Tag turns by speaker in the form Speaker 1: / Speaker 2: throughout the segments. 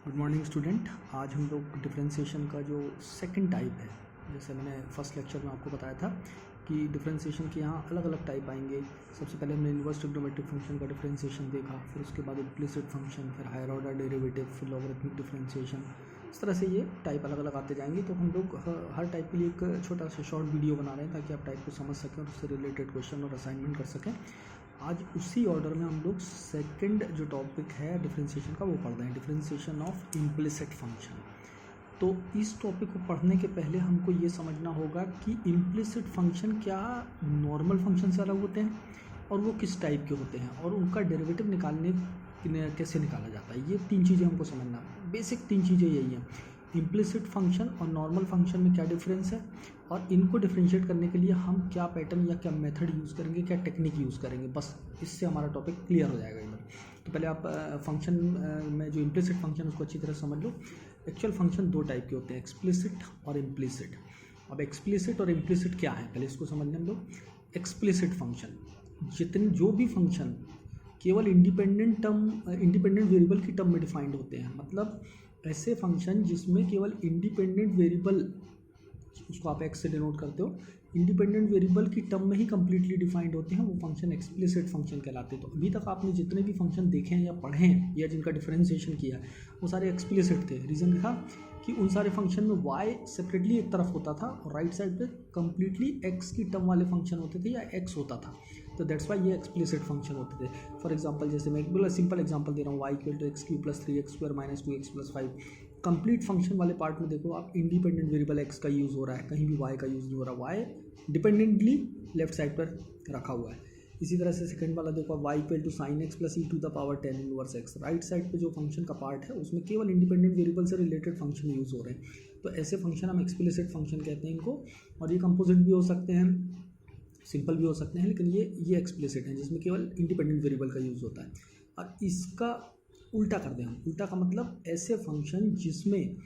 Speaker 1: Good morning student. आज हम लोग डिफरेंशिएशन का जो सेकंड टाइप है, जैसे मैंने फर्स्ट लेक्चर में आपको बताया था कि डिफरेंशिएशन के यहाँ अलग अलग टाइप आएंगे। सबसे पहले हमने इनवर्स ट्रिग्नोमेट्रिक फंक्शन का डिफरेंशिएशन देखा, फिर उसके बाद इम्प्लिसिट फंक्शन, फिर हायर ऑर्डर डेरिवेटिव, फिर लॉगरिथमिक डिफरेंशिएशन। इस तरह से ये टाइप अलग अलग आते जाएंगे। तो हम लोग हर टाइप के लिए एक छोटा सा शॉर्ट वीडियो बना रहे हैं ताकि आप टाइप को समझ सकें और उससे रिलेटेड क्वेश्चन और असाइनमेंट कर सकें। आज उसी ऑर्डर में हम लोग सेकंड जो टॉपिक है डिफरेंशिएशन का वो पढ़ रहे हैं, डिफरेंशिएशन ऑफ इम्प्लिसिट फंक्शन। तो इस टॉपिक को पढ़ने के पहले हमको ये समझना होगा कि इम्प्लिसिट फंक्शन क्या नॉर्मल फंक्शन से अलग होते हैं और वो किस टाइप के होते हैं और उनका डेरिवेटिव निकालने कैसे निकाला जाता है। ये तीन चीज़ें हमको समझना, बेसिक तीन चीज़ें यही हैं। इम्प्लिसिट फंक्शन और नॉर्मल फंक्शन में क्या डिफरेंस है और इनको डिफरेंशिएट करने के लिए हम क्या पैटर्न या क्या मेथड यूज़ करेंगे, क्या टेक्निक यूज़ करेंगे, बस इससे हमारा टॉपिक क्लियर हो जाएगा इधर। तो पहले आप फंक्शन में जो इम्प्लिसिट फंक्शन उसको अच्छी तरह समझ लो। एक्चुअल फंक्शन दो टाइप के होते हैं, एक्सप्लिसिट और इम्प्लिसिट। अब एक्सप्लिसिट और इम्प्लिसिट क्या है पहले इसको समझने हम लोग। एक्सप्लिसिट फंक्शन जो भी फंक्शन केवल इंडिपेंडेंट वेरिएबल की टर्म में डिफाइंड होते हैं, मतलब ऐसे फंक्शन जिसमें केवल इंडिपेंडेंट वेरिएबल, उसको आप एक्स से डिनोट करते हो, इंडिपेंडेंट वेरिएबल की टर्म में ही कंप्लीटली डिफाइंड होते हैं, वो फंक्शन एक्सप्लिसिट फंक्शन कहलाते हैं। तो अभी तक आपने जितने भी फंक्शन देखे हैं या पढ़े हैं या जिनका डिफरेंशिएशन किया है वो सारे एक्सप्लिसिट थे। रीज़न था कि उन सारे फंक्शन में y सेपरेटली एक तरफ होता था और राइट साइड पे कंप्लीटली x की टर्म वाले फंक्शन होते थे या x होता था। तो दैट्स वाई ये एक्सप्लिसिट फंक्शन होते थे। फॉर एग्जांपल जैसे मैं एक सिंपल एग्जांपल दे रहा हूँ, y equal to x cube plus 3x² minus 2x plus 5। Complete function वाले पार्ट में देखो आप, इंडिपेंडेंट वेरिएबल x का यूज़ हो रहा है, कहीं भी y का यूज़ नहीं हो रहा, y डिपेंडेंटली लेफ्ट साइड पर रखा हुआ है। इसी तरह से सेकंड वाला देखो, y equal to sine x plus e to the power 10 inverse x. Right side पे जो फंक्शन का पार्ट है उसमें केवल इंडिपेंडेंट वेरिएबल से रिलेटेड फंक्शन यूज़ हो रहे हैं। तो ऐसे फंक्शन हम एक्सप्लिसिट फंक्शन कहते हैं इनको। और ये कंपोजिट भी हो सकते हैं, सिंपल भी हो सकते हैं, लेकिन ये एक्सप्लिसिट है जिसमें केवल इंडिपेंडेंट वेरिएबल का यूज़ होता है। और इसका उल्टा कर दें हम, उल्टा का मतलब ऐसे फंक्शन जिसमें,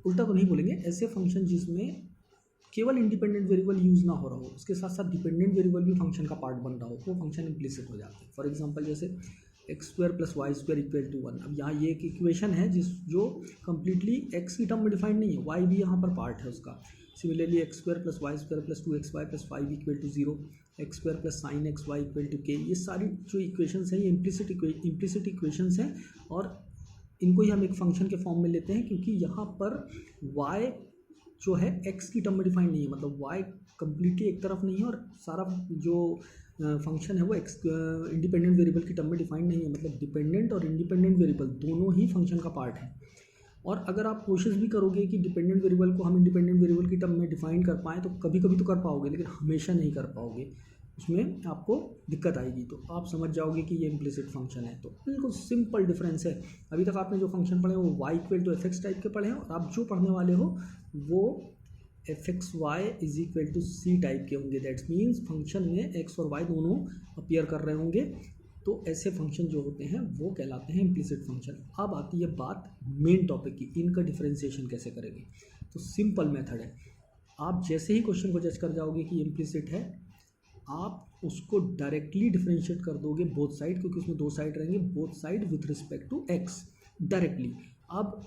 Speaker 1: उल्टा तो नहीं बोलेंगे, ऐसे फंक्शन जिसमें केवल इंडिपेंडेंट वेरिएबल यूज़ ना हो रहा हो, उसके साथ साथ डिपेंडेंट वेरिएबल भी फंक्शन का पार्ट बन रहा हो, वो फंक्शन इम्प्लिसिट हो जाते हैं। फॉर एग्जांपल जैसे x² plus y² equal to 1। अब यहाँ ये एक इक्वेशन है जो कम्प्लीटली x की टर्म में डिफाइंड नहीं है, y भी यहाँ पर पार्ट है उसका। Similarly x² plus y² plus 2xy plus 5 equal to 0, x² plus sine x y equal to k। ये सारी जो इक्वेशंस हैं ये इम्प्लिसिट इक्वेशंस हैं और इनको ही हम एक फंक्शन के फॉर्म में लेते हैं, क्योंकि यहाँ पर y जो है x की टर्म में डिफाइंड नहीं है, मतलब y कम्प्लीटली एक तरफ नहीं है और सारा जो फंक्शन है वो इंडिपेंडेंट वेरिएबल की टर्म में डिफाइंड नहीं है, मतलब डिपेंडेंट और इंडिपेंडेंट वेरिएबल दोनों ही फंक्शन का पार्ट है। और अगर आप कोशिश भी करोगे कि डिपेंडेंट वेरिएबल को हम इंडिपेंडेंट वेरिएबल की टर्म में डिफाइन कर पाएँ तो कभी कभी तो कर पाओगे, लेकिन हमेशा नहीं कर पाओगे, उसमें आपको दिक्कत आएगी। तो आप समझ जाओगे कि ये इम्प्लिसिट फंक्शन है। तो बिल्कुल सिंपल डिफरेंस है। अभी तक आपने जो फंक्शन पढ़े वो y equal to f x type के पढ़े हैं, और आप जो पढ़ने वाले हो वो f x y is equal to c type के होंगे। दैट्स मीन्स फंक्शन में x और y दोनों अपीयर कर रहे होंगे। तो ऐसे फंक्शन जो होते हैं वो कहलाते हैं इम्प्लिसिट फंक्शन। अब आती है बात मेन टॉपिक की, इनका डिफरेंशिएशन कैसे करेंगे। तो सिंपल मेथड है, आप जैसे ही क्वेश्चन को जज कर जाओगे कि इम्प्लिसिट है, आप उसको डायरेक्टली डिफरेंशिएट कर दोगे बोथ साइड, क्योंकि उसमें दो साइड रहेंगे, both side with respect to x directly. अब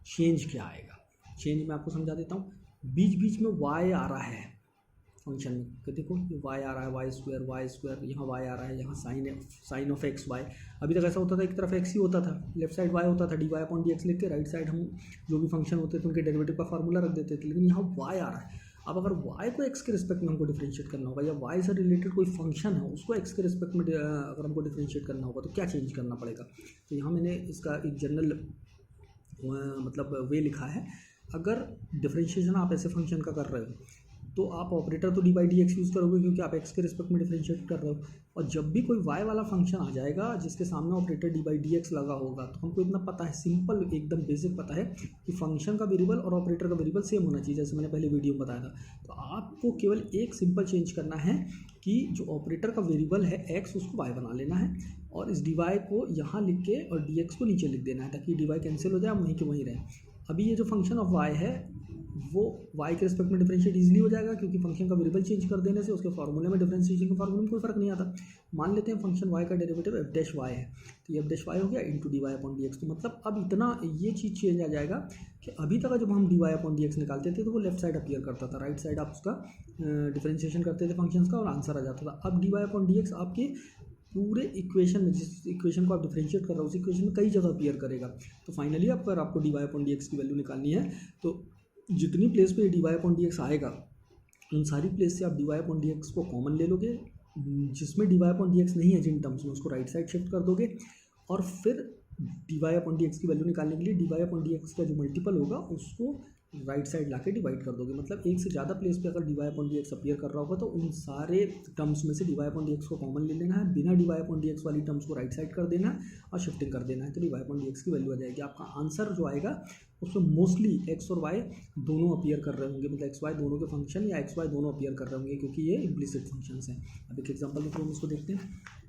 Speaker 1: चेंज क्या आएगा, चेंज मैं आपको समझा देता हूँ। बीच बीच में y आ रहा है फंक्शन में, तो देखो ये y आ रहा है, y² यहाँ y आ रहा है, यहाँ साइन ऑफ एक्स वाई। अभी तक ऐसा होता था एक तरफ x ही होता था, लेफ्ट साइड y होता था, dy/dx लिख के, राइट साइड हम जो भी फंक्शन होते थे उनके डेरिवेटिव का फार्मूला रख देते थे, लेकिन यहाँ y आ रहा है। अब अगर y को x के रिस्पेक्ट में हमको डिफरेंशिएट करना होगा, या y से रिलेटेड कोई फंक्शन है उसको x के रिस्पेक्ट में अगर हमको डिफरेंशिएट करना होगा, तो क्या चेंज करना पड़ेगा। तो यहाँ मैंने इसका एक जनरल मतलब वे लिखा है। अगर डिफरेंशिएशन आप ऐसे फंक्शन का कर रहे हो तो आप ऑपरेटर तो dy/dx यूज़ करोगे, क्योंकि आप x के रिस्पेक्ट में डिफरेंशिएट कर रहे हो। और जब भी कोई y वाला फंक्शन आ जाएगा जिसके सामने ऑपरेटर dy/dx लगा होगा, तो हमको इतना पता है, सिंपल एकदम बेसिक पता है कि फंक्शन का वेरिएबल और ऑपरेटर का वेरिएबल सेम होना चाहिए, जैसे मैंने पहले वीडियो में बताया था। तो आपको केवल एक सिंपल चेंज करना है कि जो ऑपरेटर का वेरिएबल है x, उसको y बना लेना है, और इस dy को यहाँ लिख के और dx को नीचे लिख देना है, ताकि dy कैंसिल हो जाए, वहीं के वहीं रहे। अभी ये जो फंक्शन ऑफ वाई है वो y के रिस्पेक्ट में डिफरेंशिएट इजीली हो जाएगा, क्योंकि फंक्शन का वेरिएबल चेंज कर देने से उसके फार्मूले में, डिफरेंशिएशन के फार्मूले में कोई फर्क नहीं आता। मान लेते हैं फंक्शन y का डेरिवेटिव f डैश y है, तो ये f डैश y हो गया into D Y upon D x. तो मतलब अब इतना ये चीज़ चेंज आ जाएगा कि अभी तक जब हम d Y upon D x निकालते थे तो वो लेफ्ट साइड अपीयर करता था, राइट साइड आप उसका डिफरेंशिएशन करते थे फंक्शंस का और आंसर आ जाता था। अब d Y upon D x आपके पूरे इक्वेशन में, जिस इक्वेशन को आप डिफरेंशिएट कर रहे हो उस इक्वेशन में कई जगह अपीयर करेगा। तो फाइनली अगर आपको d Y upon D x की वैल्यू निकालनी है तो जितनी प्लेस पे d Y upon D x आएगा उन सारी प्लेस से आप d Y upon D x को कॉमन ले लोगे, जिसमें D Y upon D x नहीं है जिन टर्म्स में उसको राइट साइड शिफ्ट कर दोगे, और फिर d Y upon D x की वैल्यू निकालने के लिए d Y upon D x का जो मल्टीपल होगा उसको राइट साइड लाके डिवाइड कर दोगे। मतलब एक से ज़्यादा प्लेस पे अगर d Y upon D x appear कर रहा होगा तो उन सारे टर्म्स में से d Y upon D x को कॉमन ले लेना है, बिना d Y upon D x वाली टर्म्स को राइट साइड कर देना है और शिफ्टिंग कर देना है, तो d Y upon D x की वैल्यू आ जाएगी। आपका आंसर जो आएगा उसमें मोस्टली एक्स और वाई दोनों अपीयर कर रहे होंगे, मतलब एक्स वाई दोनों के फंक्शन या एक्स वाई दोनों अपीयर कर रहे होंगे, क्योंकि ये इम्प्लिसिट फंक्शंस हैं। अब एक एग्जांपल के थ्रू हम इसको देखते हैं।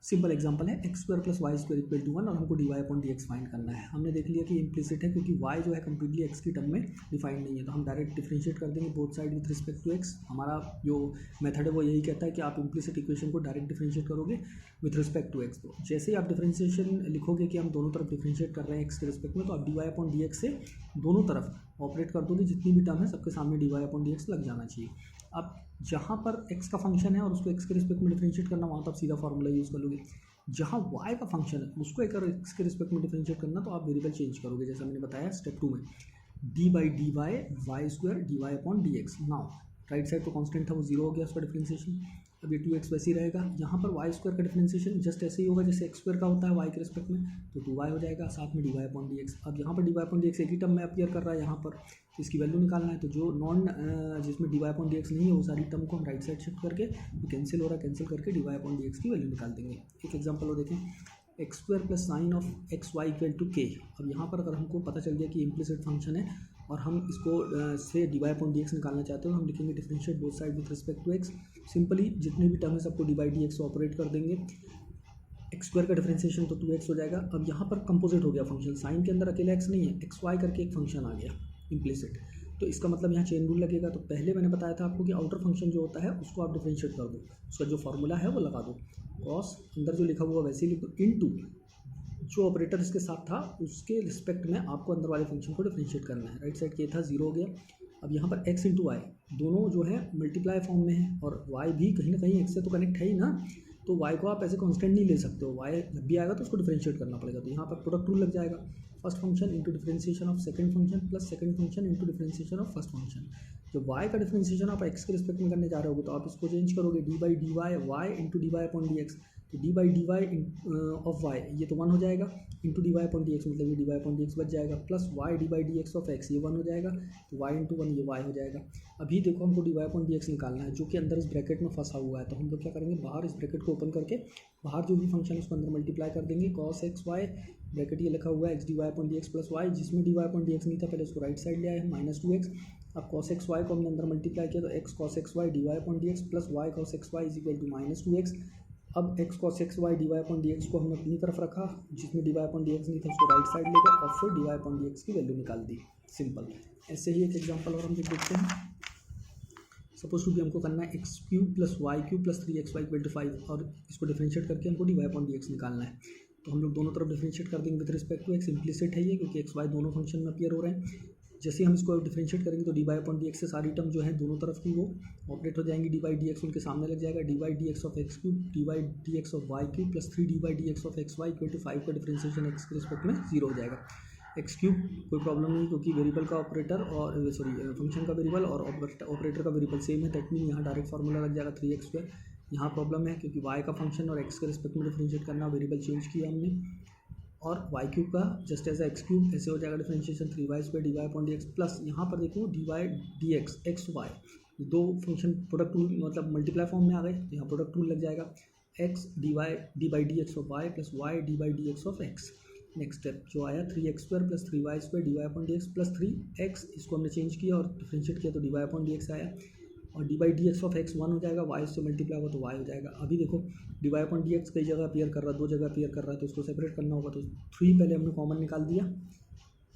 Speaker 1: सिंपल एग्जांपल है x square plus y square equal to 1 और हमको d Y upon D x find करना है। हमने देख लिया कि इम्प्लिसिट है क्योंकि वाई जो है कम्प्लीटली एक्स की टर्म में डिफाइंड नहीं है, तो हम डायरेक्ट डिफरेंशिएट कर देंगे both side with respect to x. हमारा जो मेथड है वो यही कहता है कि आप इम्प्लिसिट इक्वेशन को डायरेक्ट डिफरेंशिएट करोगे विथ रिस्पेक्ट टू एक्स। तो जैसे ही आप डिफरेंशिएशन लिखोगे कि हम दोनों तरफ डिफरेंशिएट कर रहे हैं एक्स के रिस्पेक्ट में, तो आप d Y upon D x से दोनों तरफ ऑपरेट कर दोगे, जितनी भी टर्म है सबके सामने d Y upon D x लग जाना चाहिए। अब जहाँ पर एक्स का फंक्शन है और उसको एक्स के रिस्पेक्ट में डिफरेंशिएट करना, वहाँ तो आप सीधा फॉर्मूला यूज़ कर लोगे। जहाँ y का फंक्शन है उसको एक एक्स के रिस्पेक्ट में डिफरेंशिएट करना, तो आप वेरिएबल चेंज करोगे, जैसा मैंने बताया स्टेप 2 में, d by D Y y square d Y upon D x. Now right side तो कांस्टेंट था वो 0 हो गया उसका डिफरेंशिएशन, अब ये 2x वैसे ही रहेगा। यहाँ पर वाई स्क्वायर का डिफरेंशिएशन जस्ट ऐसे ही होगा जैसे एक्स स्क्वायर का होता है वाई के रिस्पेक्ट में, तो 2y हो जाएगा, साथ में d Y upon D x. अब यहाँ पर d Y upon D x एक ही टर्म में अपीयर कर रहा है यहाँ पर, तो इसकी वैल्यू निकालना है, तो जो नॉन जिसमें D Y upon D x नहीं है वो सारी टर्म को हम राइट साइड शिफ्ट करके तो कैंसिल हो रहा है, कैंसिल करके d Y upon D x की वैल्यू निकाल देंगे। एक एग्जाम्पल हो देखें, x square plus sine of x y equal to k. अब यहाँ पर अगर हमको पता चल गया कि इम्प्लिसिट फंक्शन है और हम इसको से d Y upon D x निकालना चाहते हो, हम लिखेंगे differentiate both side with respect to x. Simply जितने भी टर्म है सबको d by D x operate कर देंगे। एक्स स्क्वायर का डिफरेंशिएशन तो 2x हो जाएगा। अब यहाँ पर कंपोजिट हो गया फंक्शन, साइन के अंदर अकेला x नहीं है, एक्स वाई करके एक फंक्शन आ गया इम्प्लिसिट, तो इसका मतलब यहाँ चेन रूल लगेगा। तो पहले मैंने बताया था आपको कि आउटर फंक्शन जो होता है उसको आप डिफरेंशिएट कर दो, उसका जो फॉर्मूला है वो लगा दो, कॉस अंदर जो लिखा हुआ वैसे ही लिख दो, इनटू जो ऑपरेटर इसके साथ था उसके रिस्पेक्ट में आपको अंदर वाले फंक्शन को डिफरेंशिएट करना है। राइट साइड के था 0 हो गया। अब यहाँ पर x इंटू वाई दोनों जो है मल्टीप्लाई फॉर्म में है और y भी कहीं ना कहीं x से तो कनेक्ट है ही ना, तो y को आप ऐसे कांस्टेंट नहीं ले सकते हो, y जब भी आएगा तो उसको डिफरेंशिएट करना पड़ेगा। तो यहाँ पर प्रोडक्ट रूल लग जाएगा, first function into differentiation of second function plus second function into differentiation of first function. जब y का डिफरेंशिएशन आप x के रिस्पेक्ट में करने जा रहे होगे तो आप इसको चेंज करोगे, D by D Y Y into D Y upon D x, तो D by D Y of Y ये तो 1 हो जाएगा, into D Y upon D X मतलब ये D Y upon D X बच जाएगा, plus Y D by D x of X ये 1 हो जाएगा, तो वाई इंटू 1 ये वाई हो जाएगा। अभी देखो हमको d Y upon D x निकालना है जो कि अंदर इस ब्रैकेट में फंसा हुआ है, तो हम लोग क्या करेंगे, बाहर इस ब्रैकेट को ओपन करके बाहर जो भी फंक्शन है उसको अंदर मल्टीप्लाई कर देंगे, कॉस एक्स वाई ब्रैकेट ये लिखा हुआ है X D Y upon D x plus Y, जिसमें D Y upon D x नहीं था पहले उसको राइट साइड ले आए माइनस 2x। अब कॉस एक्स वाई को हमने अंदर मल्टीप्लाई किया तो x cos x y d Y upon D x plus y cos x y is equal to minus 2x। अब x cos x y d Y upon D x को हमने अपनी तरफ रखा, जिसमें D Y upon D x नहीं था उसको राइट साइड ले गए और फिर d Y upon D x की वैल्यू निकाल दी। सिंपल। ऐसे ही एक एग्जांपल और हम देखते हैं। सपोज टू भी हमको करना है x cube plus y cube plus 3xy equal to 5 और इसको डिफरेंशिएट करके हमको d Y upon D x निकालना है। तो हम लोग दोनों तरफ डिफरेंशिएट कर देंगे with respect to x, implicit है ये क्योंकि एक्स वाई दोनों फंक्शन में अपीयर हो रहे हैं। जैसे हम इसको डिफरेंशिएट करेंगे तो d Y upon D x से सारी टर्म जो है दोनों तरफ की वो ऑपरेट हो जाएंगी, डी वाई डी एक्स उनके सामने लग जाएगा, d y d x of x cube d y d x of y cube plus 3 d y d x of x y equal to 5 का डिफरेंशिएशन एक्स के respect में 0 हो जाएगा। X cube कोई प्रॉब्लम नहीं क्योंकि वेरिएबल का operator और फंक्शन का वेरिएबल और ऑपरेटर का वेरिएबल सेम है, दैट मीन यहाँ डायरेक्ट फार्मूला लग जाएगा 3x स्क्वायर। यहाँ प्रॉब्लम है क्योंकि y का फंक्शन और x के रिस्पेक्ट में डिफरेंशिएट करना, वेरिएबल चेंज किया हमने, और वाई क्यूब का जस्ट एज एक्स क्यूब ऐसे हो जाएगा differentiation 3y square d Y upon D x plus यहाँ पर देखो d y d x x y दो फंक्शन प्रोडक्ट रूल मतलब मल्टीप्लाई फॉर्म में आ गए, तो यहाँ प्रोडक्ट रूल लग जाएगा x d by D x of y plus Y D by D x of x. Next step जो आया 3x square plus 3y square d Y upon D x plus 3x, इसको हमने change किया और differentiate किया तो d Y upon D x आया, और d by D x of x 1 हो जाएगा, वाई से मल्टीप्लाई होगा तो वाई हो जाएगा। अभी देखो d Y upon D x कई जगह अपीयर कर रहा है, 2 जगह अपीयर कर रहा है, तो उसको सेपरेट करना होगा, तो 3 पहले हमने कॉमन निकाल दिया,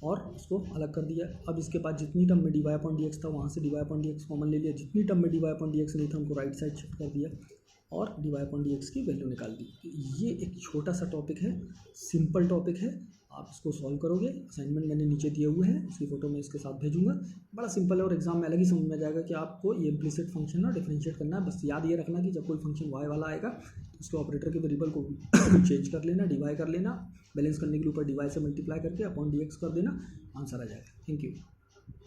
Speaker 1: और उसको अलग कर दिया। अब इसके बाद जितनी टर्म में dy अपॉन डी एक्स था वहाँ से dy upon D x common ले लिया, जितनी टर्म में dy अपॉन डी एक्स नहीं था उनको राइट साइड शिफ्ट कर दिया और dy अपॉन डी एक्स की वैल्यू निकाल दी। ये एक छोटा सा टॉपिक है, सिंपल टॉपिक है, आप इसको सॉल्व करोगे। असाइनमेंट मैंने नीचे दिए हुए हैं, उसकी फ़ोटो मैं इसके साथ भेजूंगा। बड़ा सिंपल है और एग्जाम में अलग ही समझ में आ जाएगा कि आपको ये इम्प्लिसिट फंक्शन ना डिफरेंशिएट करना है। बस याद ये रखना कि जब कोई फंक्शन y वाला आएगा तो उसके ऑपरेटर के वेरिएबल को चेंज कर लेना, डिवाइड कर लेना, बैलेंस करने के लिए ऊपर dy से मल्टीप्लाई करके अपॉन dx कर देना, आंसर आ जाएगा। Thank you.